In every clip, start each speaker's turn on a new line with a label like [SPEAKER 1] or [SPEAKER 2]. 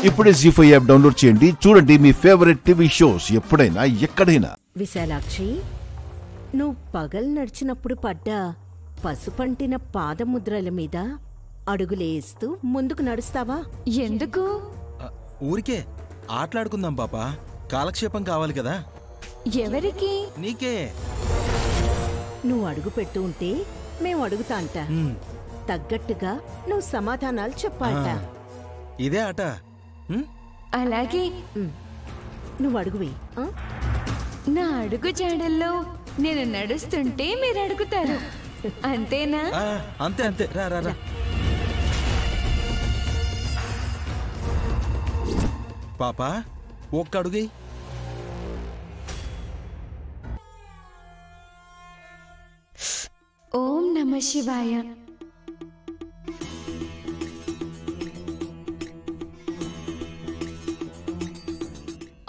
[SPEAKER 1] ఇప్పుడే జీ5 app download చేయండి. చూడండి మీ ఫేవరెట్ టీవీ షోస్ ఎప్పుడైనా ఎక్కడైనా.
[SPEAKER 2] విశాలాక్షి, నువ్వు పగలు నడిచినప్పుడు పడ్డా పసుపంటిన పాదముద్రల మీద అడుగులేస్తూ ముందుకు నడుస్తావా?
[SPEAKER 3] ఎందుకు?
[SPEAKER 4] ఊరికే ఆటలాడుకుందాం పాపా, కాలక్షేపం కావాలి కదా.
[SPEAKER 3] ఎవరికి?
[SPEAKER 4] నీకే.
[SPEAKER 2] నువ్వు అడుగు పెట్టు ఉంటే మేము అడుగుతా అంట, తగ్గట్టుగా నువ్వు సమాధానాలు చెప్పాలట.
[SPEAKER 4] ఇదే ఆట.
[SPEAKER 3] అలాగే.
[SPEAKER 2] నువ్వు అడుగువి.
[SPEAKER 3] నా అడుగు జాడల్లో నేను నడుస్తుంటే మీరు అడుగుతారు, అంతేనా?
[SPEAKER 4] అంతే అంతే. రా రా రా. పాపా ఒక్క అడుగు.
[SPEAKER 3] ఓం నమ శివాయ.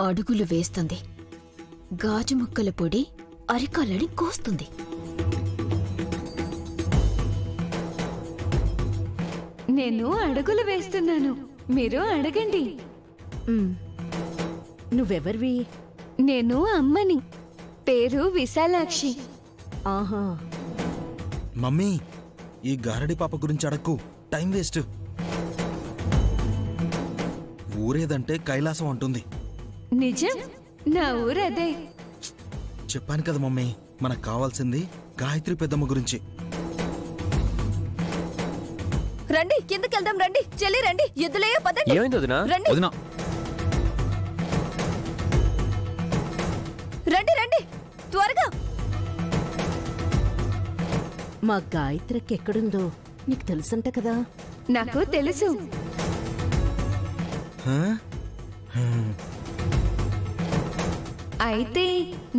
[SPEAKER 5] అడుగులు వేస్తుంది, గాజు ముక్కల పొడి అరికాళ్ళని కోస్తుంది.
[SPEAKER 3] నేను అడుగులు వేస్తున్నాను, మీరు అడగండి.
[SPEAKER 2] నువ్వెవర్వి?
[SPEAKER 3] నేను అమ్మని, పేరు విశాలాక్షి.
[SPEAKER 2] ఆహా.
[SPEAKER 4] మమ్మీ, ఈ గారడి పాప గురించి అడక్కు, టైం వేస్ట్. ఊరేదంటే కైలాసం అంటుంది.
[SPEAKER 3] నిజం, నా ఊరదే.
[SPEAKER 4] చెప్పాను కదా మమ్మీ, మనకు కావాల్సింది గాయత్రి పెద్దమ్మ గురించి.
[SPEAKER 5] రండి కిందకెళ్దాం, రండి చెల్లి, రండి ఎద్దులయ్యో పదండి. రండి రండి రండి త్వరగా.
[SPEAKER 2] మా గాయత్రికి ఎక్కడుందో నీకు తెలుసంట కదా?
[SPEAKER 3] నాకు తెలుసు. అయితే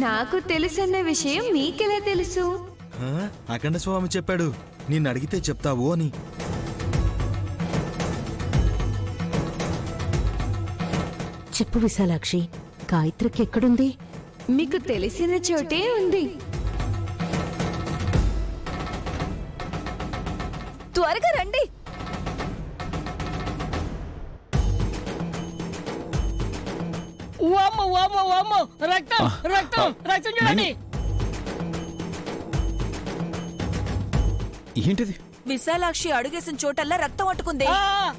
[SPEAKER 3] నాకు తెలుసన్న విషయం మీకెలా తెలుసు?
[SPEAKER 4] అఖండ స్వామి చెప్పాడు, నిన్ను అడిగితే చెప్తావు అని.
[SPEAKER 2] చెప్పు విశాలాక్షి, గాయత్రికి ఎక్కడుంది?
[SPEAKER 3] మీకు తెలిసిన చోటే ఉంది.
[SPEAKER 5] త్వరగా రండి.
[SPEAKER 6] ఏంటిది?
[SPEAKER 5] విశాలాక్షి అడుగేసిన చోటల్లా రక్తం అంటుకుంది.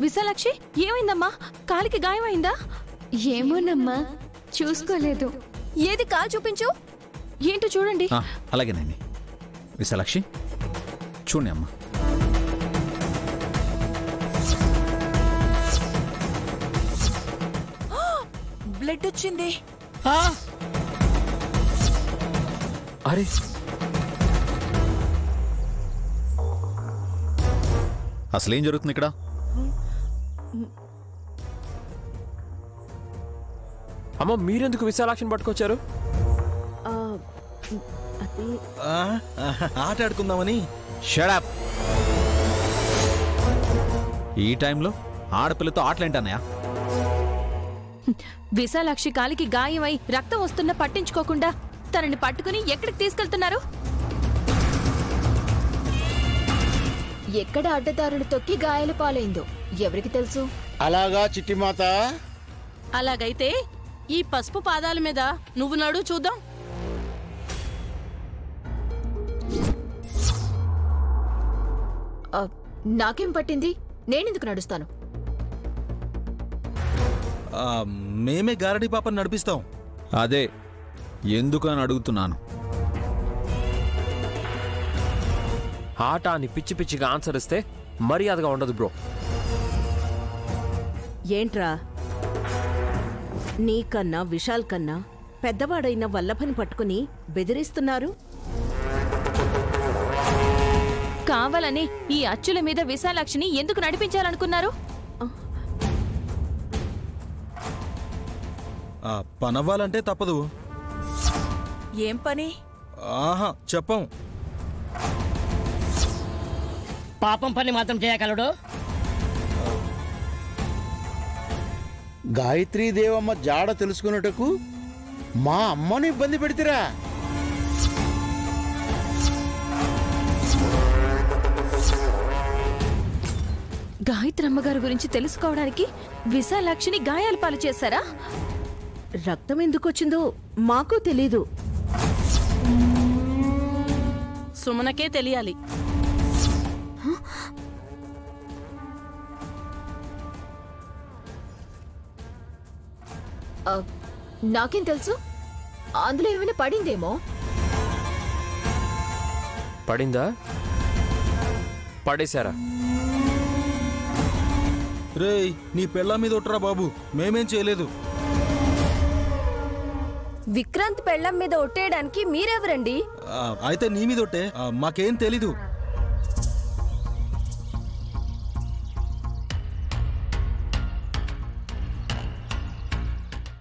[SPEAKER 3] విశాలాక్షి, ఏమైందమ్మా? కాలికి గాయమైందా? ఏమోనమ్మా, చూసుకోలేదు.
[SPEAKER 5] ఏది కాలు చూపించు.
[SPEAKER 3] ఏంటో చూడండి.
[SPEAKER 6] అలాగేనండి. విశాలాక్షి చూడండి అమ్మా.
[SPEAKER 5] బ్లడ్ వచ్చింది.
[SPEAKER 6] అరే, అసలేం జరుగుతుంది ఇక్కడ?
[SPEAKER 7] అమ్మ, మీరెందుకు విశాలాక్షిని పట్టుకొచ్చారు?
[SPEAKER 4] ఆట ఆడుకుందామని.
[SPEAKER 6] Shut up. ఈ టైంలో ఆడపిల్లతో ఆటలేంటన్నయ్య?
[SPEAKER 3] విశాలాక్షి కాలికి గాయమై రక్తం వస్తున్నా పట్టించుకోకుండా తనని పట్టుకుని ఎక్కడికి తీసుకెళ్తున్నారు?
[SPEAKER 5] ఎక్కడ అడ్డదారులు తొక్కి గాయాలు పాలైందో ఎవరికి తెలుసు?
[SPEAKER 8] అలాగా చిట్టిమాత.
[SPEAKER 9] అలాగైతే ఈ పసుపు పాదాల మీద నువ్వు నడు చూద్దాం.
[SPEAKER 5] నాకేం పట్టింది? నేనెందుకు నడుస్తాను?
[SPEAKER 4] మేమే గారడి పాపని నడిపిస్తాం.
[SPEAKER 6] అదే ఎందుకు అని అడుగుతున్నాను.
[SPEAKER 7] ఆట అని పిచ్చి పిచ్చిగా ఆన్సర్ ఇస్తే మర్యాదగా ఉండదు బ్రో.
[SPEAKER 2] ఏంట్రా, నీకన్నా విశాల్ కన్నా పెద్దవాడైన వల్లభని పట్టుకుని బెదిరిస్తున్నారు?
[SPEAKER 3] కావాలని ఈ అచ్చుల మీద విశాలాక్షిని ఎందుకు నడిపించాలనుకున్నారు?
[SPEAKER 4] పనవ్వాలంటే తప్పదు.
[SPEAKER 5] ఏం పని?
[SPEAKER 4] ఆహా, చెప్పం.
[SPEAKER 10] పాపం పని మాత్రం చేయగలడు.
[SPEAKER 8] గాయత్రీదేవమ్మ జాడ తెలుసుకున్నటకు మా అమ్మను ఇబ్బంది పెడితిరా?
[SPEAKER 3] గాయత్రి అమ్మగారి గురించి తెలుసుకోవడానికి విశాలాక్షిని గాయాల పాలు చేశారా?
[SPEAKER 2] రక్తం ఎందుకొచ్చిందో మాకు తెలీదు.
[SPEAKER 9] సుమనకే తెలియాలి.
[SPEAKER 5] నాకేం తెలుసు? అందులో ఏమైనా పడిందేమో.
[SPEAKER 7] పడిందా? పడేశారా?
[SPEAKER 4] రేయ్, నీ పెళ్ళ మీద ఒట్టరా బాబు, మేమేం చేయలేదు.
[SPEAKER 5] విక్రాంత్ పెళ్ళం మీద ఒట్టేయడానికి మీరెవరండి?
[SPEAKER 4] అయితే నీ మీద ఒట్టే, మాకేం తెలీదు.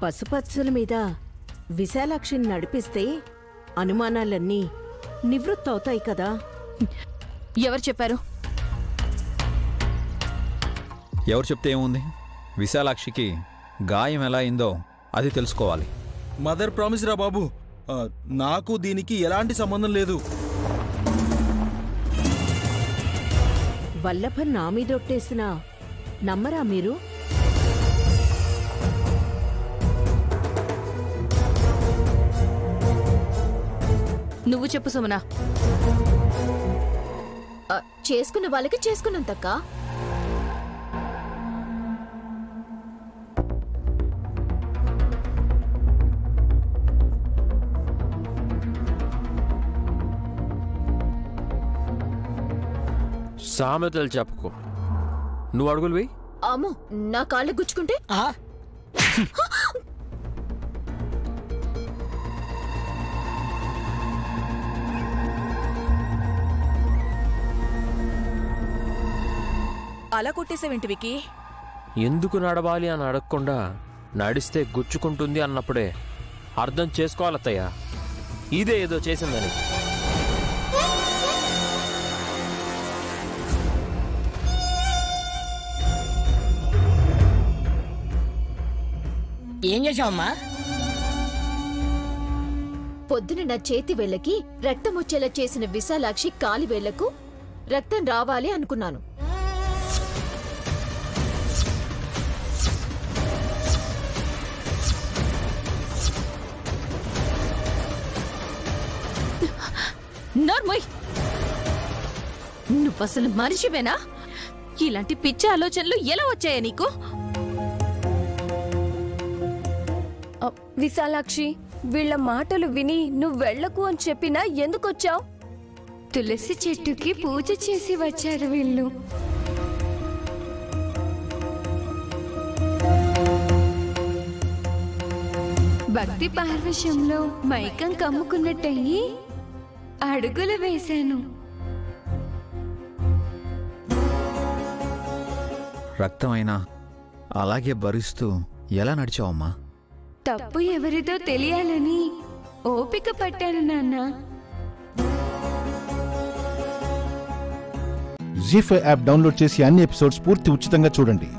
[SPEAKER 2] పసుపచ్చుల మీద విశాలాక్షిని నడిపిస్తే అనుమానాలన్నీ నివృత్తవుతాయి కదా.
[SPEAKER 3] ఎవరు చెప్పారు?
[SPEAKER 6] ఎవరు చెప్తే ఏముంది? విశాలాక్షికి గాయం ఎలా అయిందో అది తెలుసుకోవాలి.
[SPEAKER 4] మదర్ ప్రామిస్ రా బాబు, నాకు దీనికి ఎలాంటి సంబంధం లేదు.
[SPEAKER 2] వల్లభన్ నా మీదొట్టేసినా నమ్మరా మీరు?
[SPEAKER 3] నువ్వు చెప్పు సుమన.
[SPEAKER 5] చేసుకున్న వాళ్ళకి చేసుకున్నంతక్క.
[SPEAKER 7] సామెతలు చెప్పుకో. నువ్వు అడుగులు వేయి.
[SPEAKER 5] అమ్మో, నా కాళ్ళు గుచ్చుకుంటే?
[SPEAKER 11] అలా కొట్టేసావేంటి వికీ?
[SPEAKER 7] ఎందుకు నడవాలి అని అడగకుండా నడిస్తే గుచ్చుకుంటుంది అన్నప్పుడే అర్థం చేసుకోవాలత్తయ్య, ఇదే ఏదో చేసిందని.
[SPEAKER 10] ఏం చేశావమ్మా?
[SPEAKER 5] పొద్దున నా చేతి వేళ్ళకి రక్తం వచ్చేలా చేసిన విశాలాక్షి కాలి వేళ్లకు రక్తం రావాలి అనుకున్నాను.
[SPEAKER 3] నోర్మోయ్, నువ్వు అసలు మనిషివేనా? ఇలాంటి పిచ్చి ఆలోచనలు ఎలా వచ్చాయా నీకు?
[SPEAKER 5] విశాలాక్షి, వీళ్ళ మాటలు విని నువ్వు వెళ్లకు అని చెప్పినా ఎందుకొచ్చావు?
[SPEAKER 12] తులసి చెట్టుకి పూజ చేసి వచ్చారు వీళ్ళు. భక్తి పార్వశంలో మైకం కమ్ముకున్నట్టయి అడుగులు వేశాను.
[SPEAKER 6] రక్తమైనా అలాగే భరిస్తూ ఎలా నడిచావమ్మా?
[SPEAKER 12] తప్పు ఎవరిదో తెలియాలని ఓపిక పట్టాను నాన్న.
[SPEAKER 1] జీ5 యాప్ డౌన్లోడ్ చేసి అన్ని ఎపిసోడ్స్ పూర్తి ఉచితంగా చూడండి.